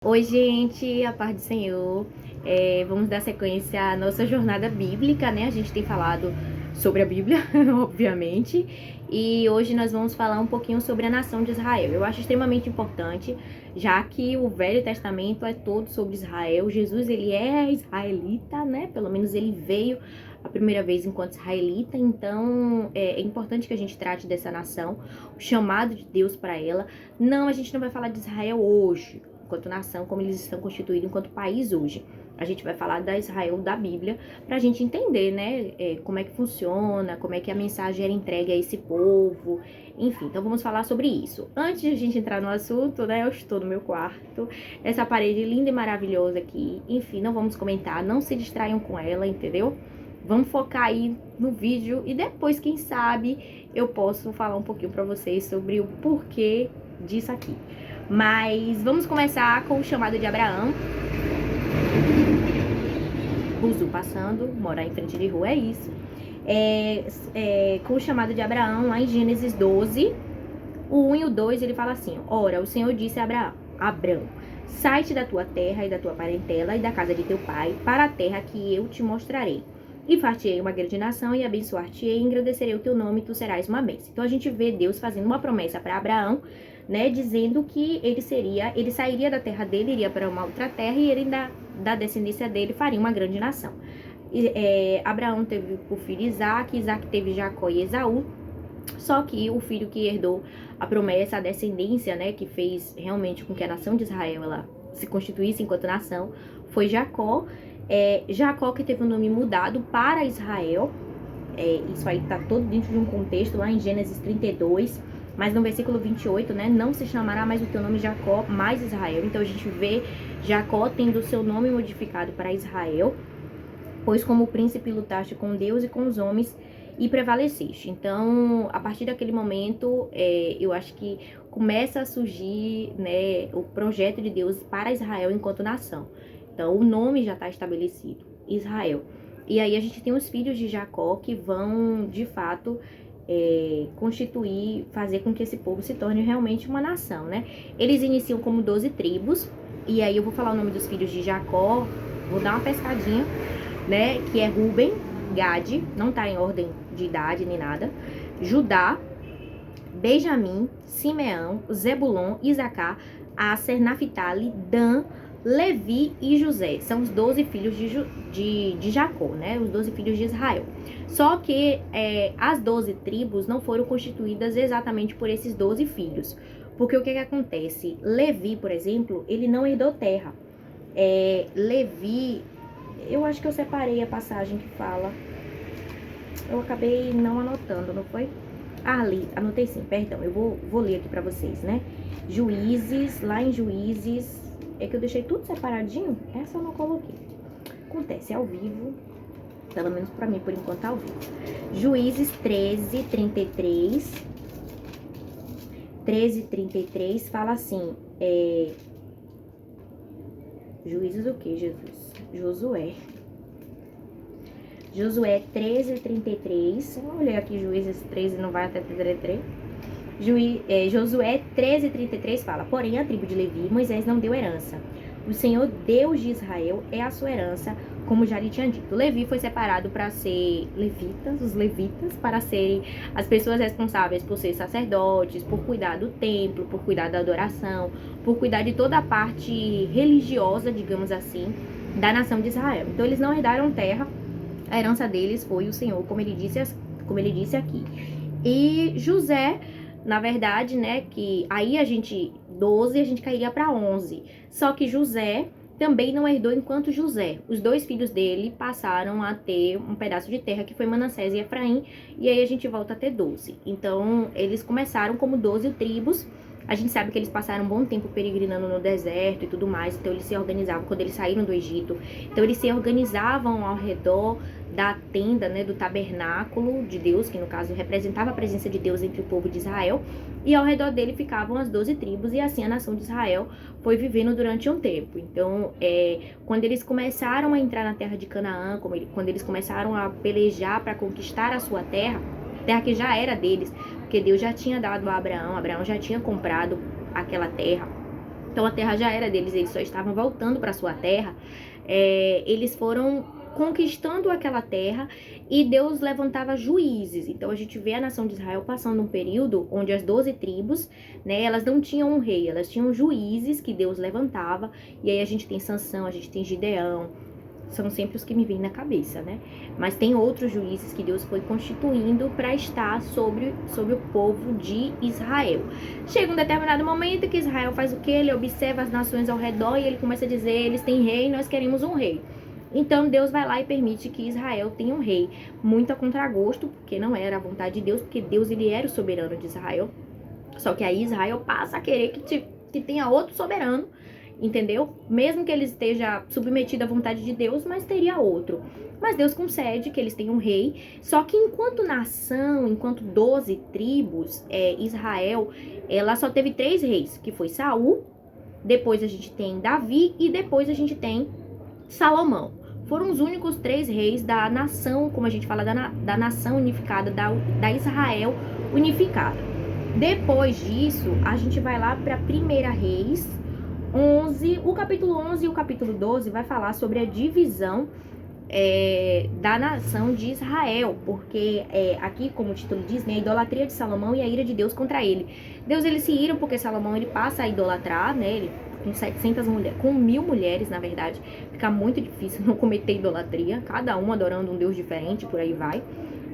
Oi, gente, a paz do Senhor. Vamos dar sequência à nossa jornada bíblica, né? A gente tem falado sobre a Bíblia, obviamente, e hoje nós vamos falar um pouquinho sobre a nação de Israel. Eu acho extremamente importante, já que o Velho Testamento é todo sobre Israel. Jesus, ele é israelita, né? Pelo menos ele veio a primeira vez enquanto israelita, então é importante que a gente trate dessa nação, o chamado de Deus para ela. Não, a gente não vai falar de Israel hoje, enquanto nação, como eles estão constituídos enquanto país hoje. A gente vai falar da Israel da Bíblia, para a gente entender, né, como é que funciona, como é que a mensagem era entregue a esse povo, enfim. Então vamos falar sobre isso. Antes de a gente entrar no assunto, né, eu estou no meu quarto, essa parede linda e maravilhosa aqui, enfim, não vamos comentar, não se distraiam com ela, entendeu? Vamos focar aí no vídeo e depois, quem sabe, eu posso falar um pouquinho para vocês sobre o porquê disso aqui. Mas vamos começar com o chamado de Abraão. Buzu passando, morar em frente de rua, é isso. Com o chamado de Abraão, lá em Gênesis 12, o 1 e o 2, ele fala assim: Ora, o Senhor disse a Abraão, sai-te da tua terra e da tua parentela e da casa de teu pai, para a terra que eu te mostrarei. E far-te-ei uma grande nação, e abençoar-te-ei, e engrandecerei o teu nome, e tu serás uma bênção. Então a gente vê Deus fazendo uma promessa para Abraão, né, dizendo que ele sairia da terra dele, iria para uma outra terra, e ele da descendência dele faria uma grande nação. Abraão teve por filho Isaac, Isaac teve Jacó e Esaú. Só que o filho que herdou a promessa, a descendência, né, que fez realmente com que a nação de Israel ela se constituísse enquanto nação, foi Jacó. Jacó que teve o nome mudado para Israel. Isso aí está todo dentro de um contexto lá em Gênesis 32, mas no versículo 28, né, não se chamará mais o teu nome Jacó, mas Israel. Então a gente vê Jacó tendo o seu nome modificado para Israel, pois como príncipe lutaste com Deus e com os homens e prevaleceste. Então, a partir daquele momento, eu acho que começa a surgir, né, o projeto de Deus para Israel enquanto nação. Então, o nome já está estabelecido, Israel. E aí a gente tem os filhos de Jacó que vão, de fato, constituir, fazer com que esse povo se torne realmente uma nação, né? Eles iniciam como 12 tribos, e aí eu vou falar o nome dos filhos de Jacó, vou dar uma pescadinha, né? Que é Ruben, Gade, não tá em ordem de idade nem nada, Judá, Benjamim, Simeão, Zebulon, Isacar, Aser, Naphtali, Dan, Levi e José. São os 12 filhos de Jacó, né? Os 12 filhos de Israel. Só que as 12 tribos não foram constituídas exatamente por esses 12 filhos. Porque o que acontece? Levi, por exemplo, ele não herdou terra. Levi, eu acho que eu separei a passagem que fala. Eu acabei não anotando, não foi? Ali, anotei sim, perdão. Eu vou ler aqui pra vocês, né? Juízes, lá em Juízes. É que eu deixei tudo separadinho? Essa eu não coloquei. Acontece, é ao vivo. Pelo menos pra mim, por enquanto, é ao vivo. Juízes 13, 33. 13, 33 fala assim. Juízes o que, Jesus? Josué 13, 33. Vamos ler aqui Juízes 13, não vai até 33. Josué 13, 33 fala: Porém, a tribo de Levi, Moisés não deu herança. O Senhor, Deus de Israel, é a sua herança, como já lhe tinha dito. Levi foi separado para ser os levitas, para serem as pessoas responsáveis por ser sacerdotes, por cuidar do templo, por cuidar da adoração, por cuidar de toda a parte religiosa, digamos assim, da nação de Israel. Então, eles não herdaram terra, a herança deles foi o Senhor, como ele disse aqui. E José, na verdade, né, que aí 12, a gente cairia para 11. Só que José também não herdou enquanto José. Os dois filhos dele passaram a ter um pedaço de terra que foi Manassés e Efraim, e aí a gente volta a ter 12. Então, eles começaram como 12 tribos. A gente sabe que eles passaram um bom tempo peregrinando no deserto e tudo mais, então eles se organizavam quando eles saíram do Egito. Então eles se organizavam ao redor da tenda, né, do tabernáculo de Deus, que no caso representava a presença de Deus entre o povo de Israel, e ao redor dele ficavam as 12 tribos, e assim a nação de Israel foi vivendo durante um tempo. Então, quando eles começaram a entrar na terra de Canaã, quando eles começaram a pelejar para conquistar a sua terra que já era deles, porque Deus já tinha dado a Abraão já tinha comprado aquela terra, Então a terra já era deles, eles só estavam voltando para sua terra. Eles foram conquistando aquela terra e Deus levantava juízes. Então a gente vê a nação de Israel passando um período onde as 12 tribos, né, elas não tinham um rei, elas tinham juízes que Deus levantava. E aí a gente tem Sansão, a gente tem Gideão, são sempre os que me vêm na cabeça, né? Mas tem outros juízes que Deus foi constituindo para estar sobre o povo de Israel. Chega um determinado momento que Israel faz o quê? Ele observa as nações ao redor e ele começa a dizer: eles têm rei, nós queremos um rei. Então Deus vai lá e permite que Israel tenha um rei, muito a contragosto, porque não era a vontade de Deus, porque Deus ele era o soberano de Israel. Só que aí Israel passa a querer que tenha outro soberano, entendeu? Mesmo que ele esteja submetido à vontade de Deus, mas teria outro. Mas Deus concede que eles tenham um rei. Só que enquanto nação, enquanto 12 tribos, Israel, ela só teve 3 reis, que foi Saul, depois a gente tem Davi e depois a gente tem Salomão. Foram os únicos 3 reis da nação, como a gente fala, da nação unificada, da Israel unificada. Depois disso, a gente vai lá para 1 Reis 11, o capítulo 11 e o capítulo 12 vai falar sobre a divisão da nação de Israel, porque aqui, como o título diz, né, a idolatria de Salomão e a ira de Deus contra ele. Deus ele se ira porque Salomão ele passa a idolatrar, né, ele com 700 mulheres, com 1000 mulheres, na verdade, fica muito difícil não cometer idolatria, cada um adorando um Deus diferente, por aí vai.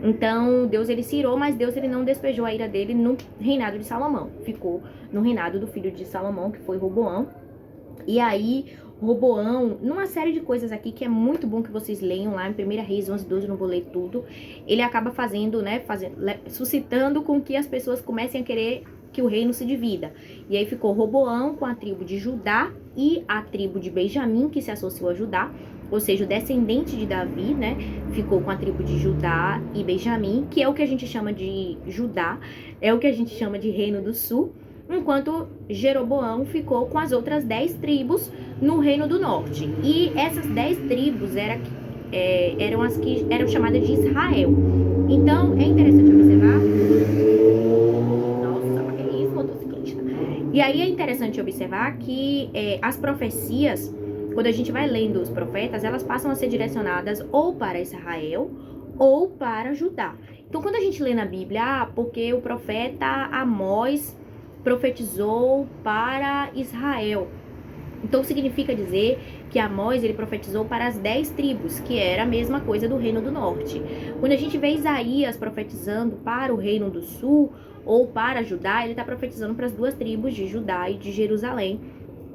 Então, Deus ele se irou, mas Deus ele não despejou a ira dele no reinado de Salomão, ficou no reinado do filho de Salomão, que foi Roboão. E aí, Roboão, numa série de coisas aqui que é muito bom que vocês leiam lá em 1 Reis 11, 12, não vou ler tudo, ele acaba fazendo, né, suscitando com que as pessoas comecem a querer que o reino se divida. E aí ficou Roboão com a tribo de Judá e a tribo de Benjamim, que se associou a Judá, ou seja, o descendente de Davi, né, ficou com a tribo de Judá e Benjamim, que é o que a gente chama de Judá, é o que a gente chama de Reino do Sul, enquanto Jeroboão ficou com as outras 10 tribos no Reino do Norte. E essas 10 tribos eram as que eram chamadas de Israel. Então, é interessante observar... Nossa, é isso, motociclista. E aí é interessante observar que as profecias, quando a gente vai lendo os profetas, elas passam a ser direcionadas ou para Israel ou para Judá. Então, quando a gente lê na Bíblia, porque o profeta Amós profetizou para Israel. Então significa dizer que Amós ele profetizou para as 10 tribos, que era a mesma coisa do Reino do Norte. Quando a gente vê Isaías profetizando para o Reino do Sul ou para Judá, ele está profetizando para as 2 tribos de Judá e de Jerusalém,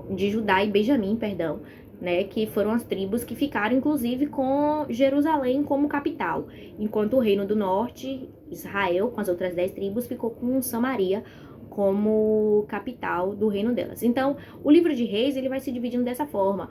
de Judá e Benjamim, perdão, né, que foram as tribos que ficaram inclusive com Jerusalém como capital, enquanto o Reino do Norte, Israel, com as outras 10 tribos, ficou com Samaria como capital do reino delas. Então, o livro de Reis, ele vai se dividindo dessa forma.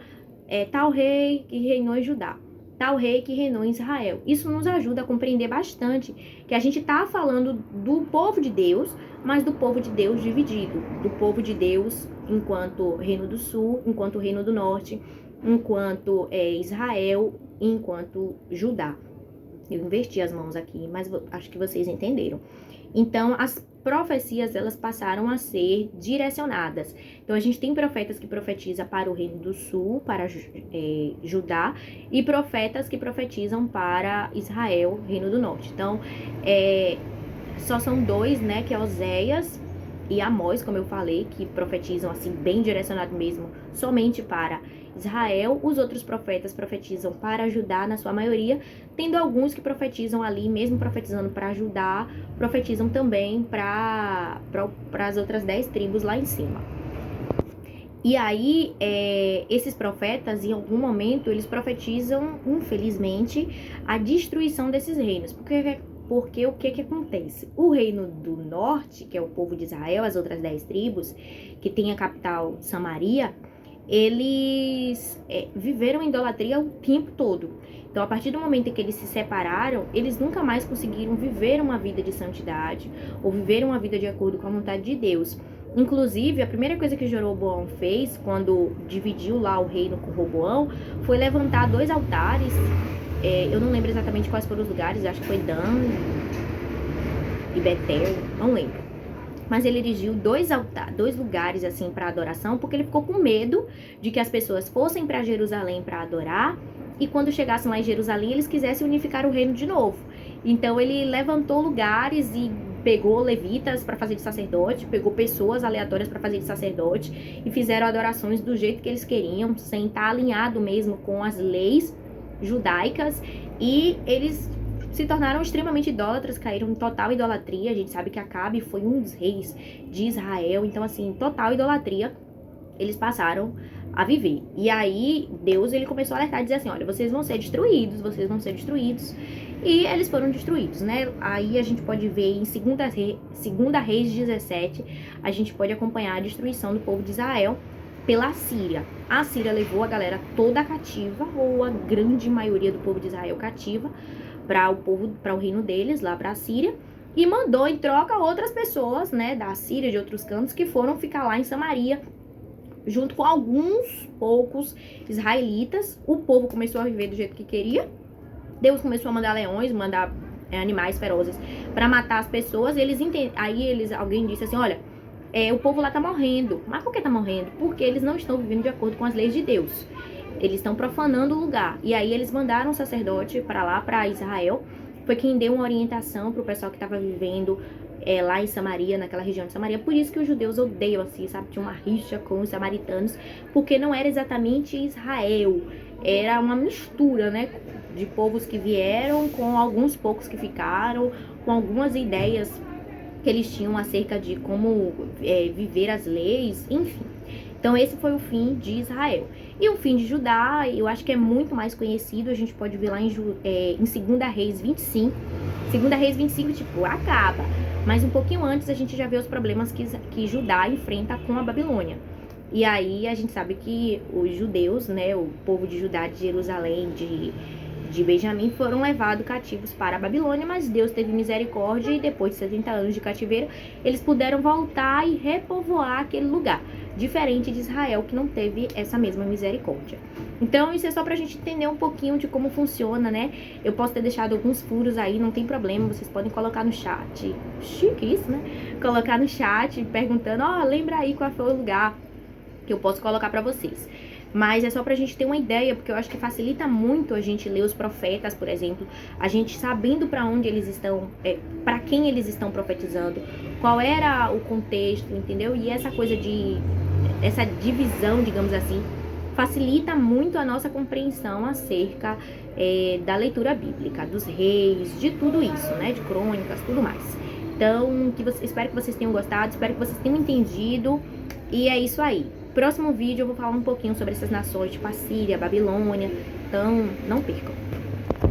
Tal rei que reinou em Judá, tal rei que reinou em Israel. Isso nos ajuda a compreender bastante que a gente está falando do povo de Deus, mas do povo de Deus dividido. Do povo de Deus enquanto Reino do Sul, enquanto Reino do Norte, enquanto Israel, enquanto Judá. Eu inverti as mãos aqui, mas acho que vocês entenderam. Então, as profecias, elas passaram a ser direcionadas. Então, a gente tem profetas que profetizam para o Reino do Sul, para Judá, e profetas que profetizam para Israel, Reino do Norte. Então, só são 2, né, que é Oséias e Amós, como eu falei, que profetizam assim, bem direcionado mesmo, somente para Israel. Os outros profetas profetizam para Judá, na sua maioria, tendo alguns que profetizam ali, mesmo profetizando para Judá, profetizam também para as outras 10 tribos lá em cima. E aí, esses profetas, em algum momento, eles profetizam, infelizmente, a destruição desses reinos. Porque o que acontece? O reino do norte, que é o povo de Israel, as outras 10 tribos, que tem a capital Samaria, eles viveram em idolatria o tempo todo. Então, a partir do momento em que eles se separaram, eles nunca mais conseguiram viver uma vida de santidade ou viver uma vida de acordo com a vontade de Deus. Inclusive, a primeira coisa que Jeroboão fez quando dividiu lá o reino com Roboão foi levantar 2 altares. Eu não lembro exatamente quais foram os lugares, acho que foi Dan e Betel, não lembro. mas ele erigiu dois lugares assim para adoração, porque ele ficou com medo de que as pessoas fossem para Jerusalém para adorar e quando chegassem lá em Jerusalém eles quisessem unificar o reino de novo. Então ele levantou lugares e pegou levitas para fazer de sacerdote, pegou pessoas aleatórias para fazer de sacerdote e fizeram adorações do jeito que eles queriam, sem estar alinhado mesmo com as leis judaicas, e eles se tornaram extremamente idólatras, caíram em total idolatria. A gente sabe que Acabe foi um dos reis de Israel, então assim, total idolatria eles passaram a viver. E aí Deus ele começou a alertar e dizer assim, olha, vocês vão ser destruídos, e eles foram destruídos, né? Aí a gente pode ver em 2 Reis 17, a gente pode acompanhar a destruição do povo de Israel pela Síria. A Síria levou a galera toda cativa, ou a grande maioria do povo de Israel cativa, para o reino deles, lá para a Síria, e mandou em troca outras pessoas, né, da Síria, de outros cantos, que foram ficar lá em Samaria, junto com alguns poucos israelitas. O povo começou a viver do jeito que queria. Deus começou a mandar leões, mandar animais ferozes para matar as pessoas. Alguém disse assim, olha, o povo lá tá morrendo. Mas por que tá morrendo? Porque eles não estão vivendo de acordo com as leis de Deus. Eles estão profanando o lugar. E aí eles mandaram um sacerdote para lá, para Israel. Foi quem deu uma orientação pro pessoal que estava vivendo lá em Samaria, naquela região de Samaria. Por isso que os judeus odeiam assim, sabe? Tinha uma rixa com os samaritanos, porque não era exatamente Israel. Era uma mistura, né? De povos que vieram com alguns poucos que ficaram, com algumas ideias que eles tinham acerca de como viver as leis, enfim. Então esse foi o fim de Israel. E o fim de Judá, eu acho que é muito mais conhecido, a gente pode ver lá em 2 Reis 25. 2 Reis 25, tipo, acaba. Mas um pouquinho antes a gente já vê os problemas que Judá enfrenta com a Babilônia. E aí a gente sabe que os judeus, né, o povo de Judá, de Jerusalém, de Benjamim, foram levados cativos para a Babilônia, mas Deus teve misericórdia e depois de 70 anos de cativeiro, eles puderam voltar e repovoar aquele lugar, diferente de Israel, que não teve essa mesma misericórdia. Então isso é só pra gente entender um pouquinho de como funciona, né? Eu posso ter deixado alguns furos aí, não tem problema, vocês podem colocar no chat, chique isso, né? Colocar no chat, perguntando, lembra aí qual foi o lugar que eu posso colocar pra vocês. Mas é só pra gente ter uma ideia, porque eu acho que facilita muito a gente ler os profetas, por exemplo, a gente sabendo pra onde eles estão, pra quem eles estão profetizando, qual era o contexto, entendeu? E essa coisa essa divisão, digamos assim, facilita muito a nossa compreensão acerca da leitura bíblica, dos reis, de tudo isso, né? De crônicas, tudo mais. Então, espero que vocês tenham gostado, espero que vocês tenham entendido, e é isso aí. Próximo vídeo eu vou falar um pouquinho sobre essas nações, tipo a Síria, a Babilônia, então não percam.